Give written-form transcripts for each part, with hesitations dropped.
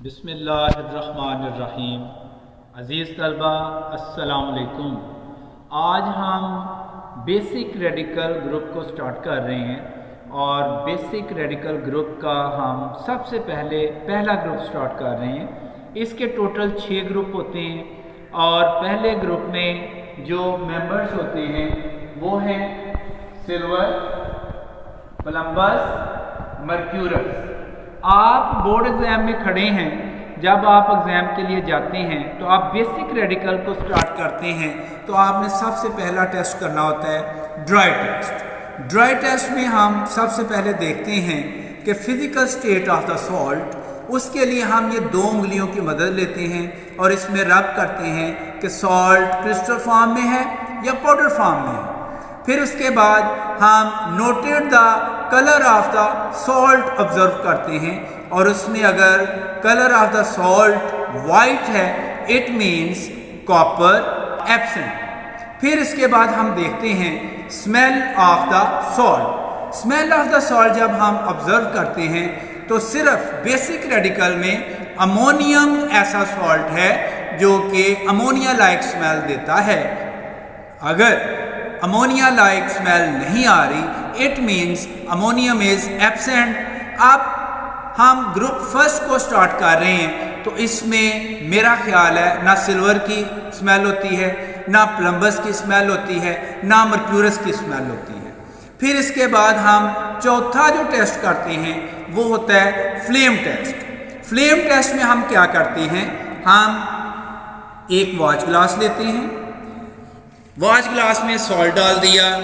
बिस्मिल्लाहिर्रहमानिर्रहीम। अज़ीज़ तलबा अस्सलाम वालेकुम। आज हम बेसिक रेडिकल ग्रुप को स्टार्ट कर रहे हैं और बेसिक रेडिकल ग्रुप का हम सबसे पहला ग्रुप स्टार्ट कर रहे हैं। इसके टोटल 6 ग्रुप होते हैं और पहले ग्रुप में जो मेंबर्स होते हैं वो हैं सिल्वर, कोलंबस, मर्क्यूरस। आप बोर्ड एग्ज़ाम में खड़े हैं, जब आप एग्ज़ाम के लिए जाते हैं तो आप बेसिक रेडिकल को स्टार्ट करते हैं तो आपने सबसे पहला टेस्ट करना होता है ड्राई टेस्ट। ड्राई टेस्ट में हम सबसे पहले देखते हैं कि physical state of the salt. उसके लिए हम ये 2 उंगलियों की मदद लेते हैं और इसमें रब करते हैं कि सॉल्ट क्रिस्टल फॉर्म में है या पाउडर फॉर्म में है। फिर उसके बाद हम noted the colour of the salt observe करते हैं और उसमें अगर colour of the salt white है इट मीन्स कॉपर एब्सेंट। फिर इसके बाद हम देखते हैं smell of the salt. Smell of the salt जब हम ऑब्जर्व करते हैं तो सिर्फ बेसिक रेडिकल में अमोनियम ऐसा सॉल्ट है जो कि अमोनिया लाइक स्मेल देता है। अगर अमोनिया लाइक स्मेल नहीं आ रही it means ammonium is absent. अब हम ग्रुप फर्स्ट को स्टार्ट कर रहे हैं तो इसमें मेरा ख्याल है ना सिल्वर की स्मेल होती है, ना कोलंबस की स्मेल होती है, ना मर्क्यूरस की स्मेल होती है। फिर इसके बाद हम चौथा जो टेस्ट करते हैं वो होता है फ्लेम टेस्ट। फ्लेम टेस्ट में हम क्या करते हैं, हम एक वॉच ग्लास लेते हैं, वॉच ग्लास में सॉल्ट डाल दिया,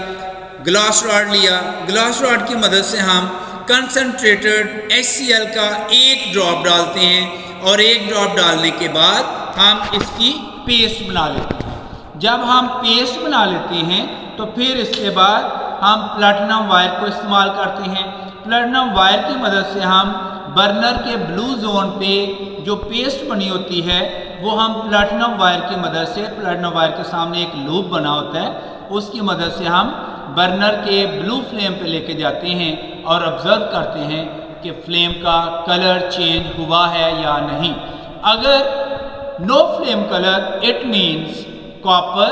ग्लास रॉड लिया, ग्लास रॉड की मदद से हम कंसनट्रेटेड HCl का 1 ड्रॉप डालते हैं और 1 ड्रॉप डालने के बाद हम इसकी पेस्ट बना लेते हैं। जब हम पेस्ट बना लेते हैं तो फिर इसके बाद हम प्लैटिनम वायर को इस्तेमाल करते हैं। प्लैटिनम वायर की मदद से हम बर्नर के ब्लू जोन पे जो पेस्ट बनी होती है वो हम प्लैटिनम वायर की मदद से, प्लैटिनम वायर के सामने एक लूप बना होता है, उसकी मदद से हम बर्नर के ब्लू फ्लेम पे लेके जाते हैं और ऑब्जर्व करते हैं कि फ्लेम का कलर चेंज हुआ है या नहीं। अगर no flame colour it means copper,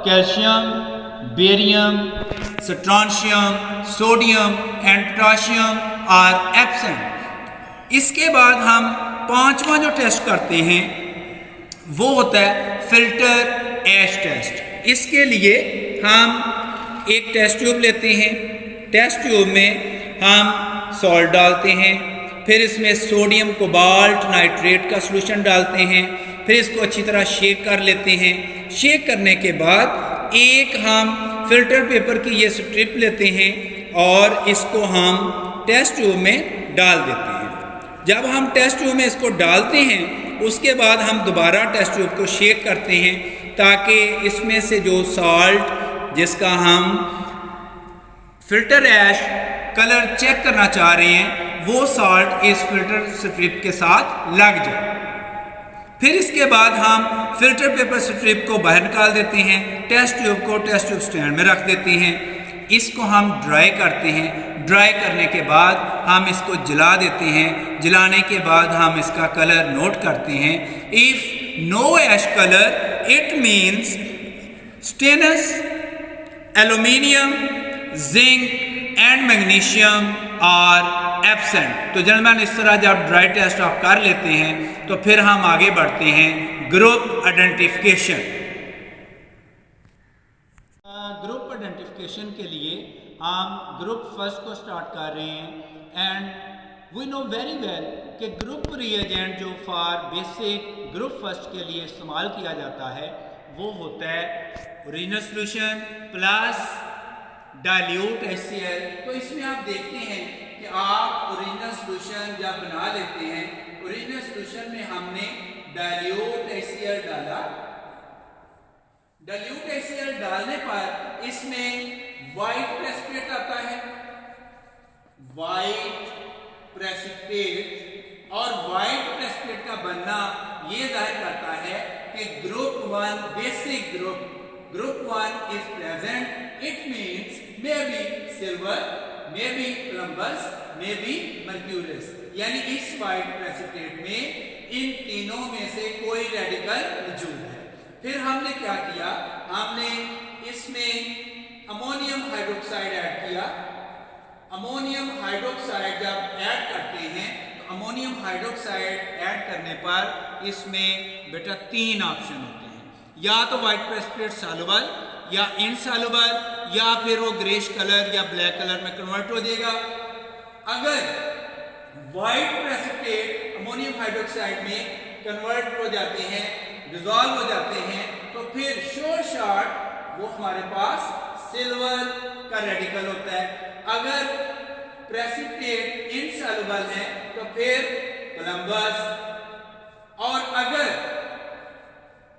calcium, barium, strontium, sodium and potassium are absent. इसके बाद हम 5वां जो टेस्ट करते हैं वो होता है फिल्टर ऐश टेस्ट। इसके लिए हम एक टेस्ट ट्यूब लेते हैं, टेस्ट ट्यूब में हम सॉल्ट डालते हैं, फिर इसमें सोडियम कोबाल्ट नाइट्रेट का सॉल्यूशन डालते हैं, फिर इसको अच्छी तरह शेक कर लेते हैं। शेक करने के बाद एक हम फिल्टर पेपर की ये स्ट्रिप लेते हैं और इसको हम टेस्ट ट्यूब में डाल देते हैं। जब हम टेस्ट ट्यूब में इसको डालते हैं उसके बाद हम दोबारा टेस्ट ट्यूब को शेक करते हैं ताकि इसमें से जो सॉल्ट जिसका हम फिल्टर ऐश कलर चेक करना चाह रहे हैं वो सॉल्ट इस फिल्टर स्ट्रिप के साथ लग जाए। फिर इसके बाद हम फिल्टर पेपर स्ट्रिप को बाहर निकाल देते हैं, टेस्ट ट्यूब को टेस्ट ट्यूब स्टैंड में रख देते हैं। इसको हम ड्राई करते हैं, ड्राई करने के बाद हम इसको जला देते हैं। जलाने के बाद हम इसका कलर नोट करते हैं। If no ash colour it means stannous, aluminium, zinc and magnesium are absent. तो जनरल इस तरह जब ड्राई टेस्ट आप कर लेते हैं तो फिर हम आगे बढ़ते हैं ग्रुप आइडेंटिफिकेशन। ग्रुप आइडेंटिफिकेशन के लिए हम ग्रुप फर्स्ट को स्टार्ट कर रहे हैं and we know very well कि ग्रुप रिएजेंट जो फॉर बेसिक ग्रुप फर्स्ट के लिए इस्तेमाल किया जाता है वो होता है original solution plus dilute HCl। तो इसमें आप देखते हैं कि आप ओरिजिनल सॉल्यूशन जब बना लेते हैं, ओरिजिनल सॉल्यूशन में हमने डाइल्यूट HCl डाला। डाइल्यूट HCl डालने पर इसमें वाइट प्रेसिपिटेट आता है, वाइट प्रेसिपिटेट, और वाइट प्रेसिपिटेट का बनना ये जाहिर करता है कि group 1 basic group 1 is present. It means may be silver, may be Columbus, may be mercurous. यानी इस वाइट प्रेसिपिटेट में रेडिकल मौजूद है। फिर हमने क्या किया, हमने इसमें अमोनियम हाइड्रोक्साइड ऐड किया। अमोनियम हाइड्रोक्साइड जब ऐड करते हैं तो अमोनियम हाइड्रोक्साइड ऐड करने पर इसमें बेटा 3 ऑप्शन होते हैं, या तो वाइट प्रेसिपिटेट सॉल्युबल या इनसॉल्युबल, या फिर वो ग्रेश कलर या ब्लैक कलर में कन्वर्ट हो जाएगा। अगर वाइट प्रेसिपिटेट अमोनियम हाइड्रोक्साइड में कन्वर्ट हो जाते हैं, डिजॉल्व हो जाते हैं, तो फिर श्योर शॉट वो हमारे पास सिल्वर का रेडिकल होता है। अगर प्रेसिपिटेट इनसॉल्युबल है तो फिर कोलंबस, और अगर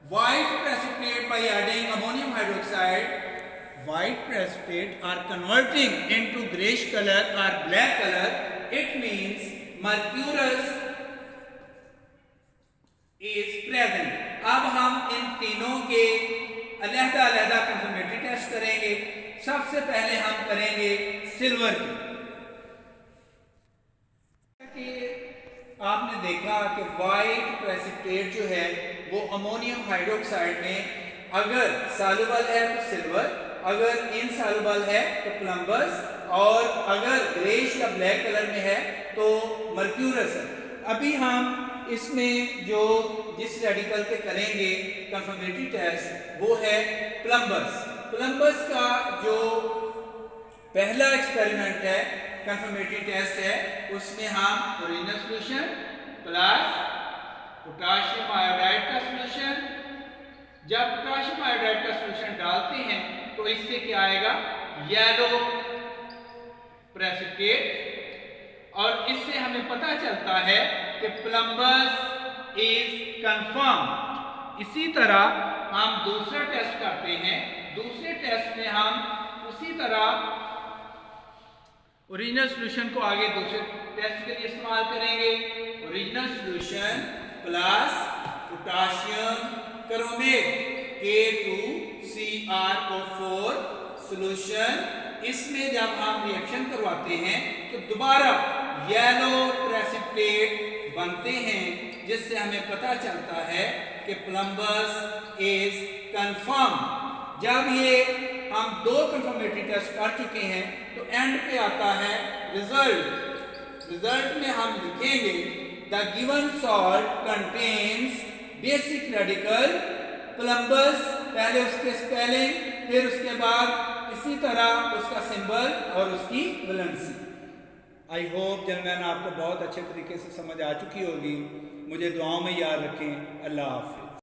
white precipitate by adding ammonium hydroxide, white precipitate are converting into grayish color or black color, it means mercurous is present. अब हम इन तीनों के अलग-अलग कंफर्मेटरी टेस्ट करेंगे। सबसे पहले हम करेंगे सिल्वर की। आपने देखा कि वाइट प्रेसिपिटेट जो है वो अमोनियम हाइड्रोक्साइड में अगर सॉल्युबल है तो सिल्वर, अगर इनसॉल्युबल है तो कोलंबस, और अगर ग्रेइश या ब्लैक कलर में है तो मर्क्यूरस है। अभी हम इसमें जो जिस रेडिकल के करेंगे कंफर्मेटरी टेस्ट वो है कोलंबस। कोलंबस का जो पहला एक्सपेरिमेंट है, कंफर्मेटरी टेस्ट है, उसमें हम original solution plus potassium iodide का सॉल्यूशन, जब पोटाशियम आयोडाइड का सॉल्यूशन डालते हैं तो इससे क्या आएगा, येलो प्रेसिपिटेट, और इससे हमें पता चलता है कि कोलंबस इज कंफर्म। इसी तरह हम दूसरा टेस्ट करते हैं। दूसरे टेस्ट में हम उसी तरह ओरिजिनल सॉल्यूशन को आगे दूसरे टेस्ट के लिए इस्तेमाल करेंगे। Original solution plus potassium chromate K2CrO4 solution, इसमें जब हम रिएक्शन करवाते हैं तो दोबारा येलो प्रेसिपिटेट बनते हैं, जिससे हमें पता चलता है कि कोलंबस इज कंफर्म। जब ये हम 2 कंफर्मेटरी टेस्ट कर चुके हैं तो एंड पे आता है रिजल्ट। रिजल्ट में हम लिखेंगे the given salt contains basic radical Columbus, पहले उसके स्पेलिंग, फिर उसके बाद इसी तरह उसका सिंबल और उसकी वैलेंसी। आई होप जनरल आपको बहुत अच्छे तरीके से समझ आ चुकी होगी। मुझे दुआओं में याद रखें। अल्लाह हाफिज़।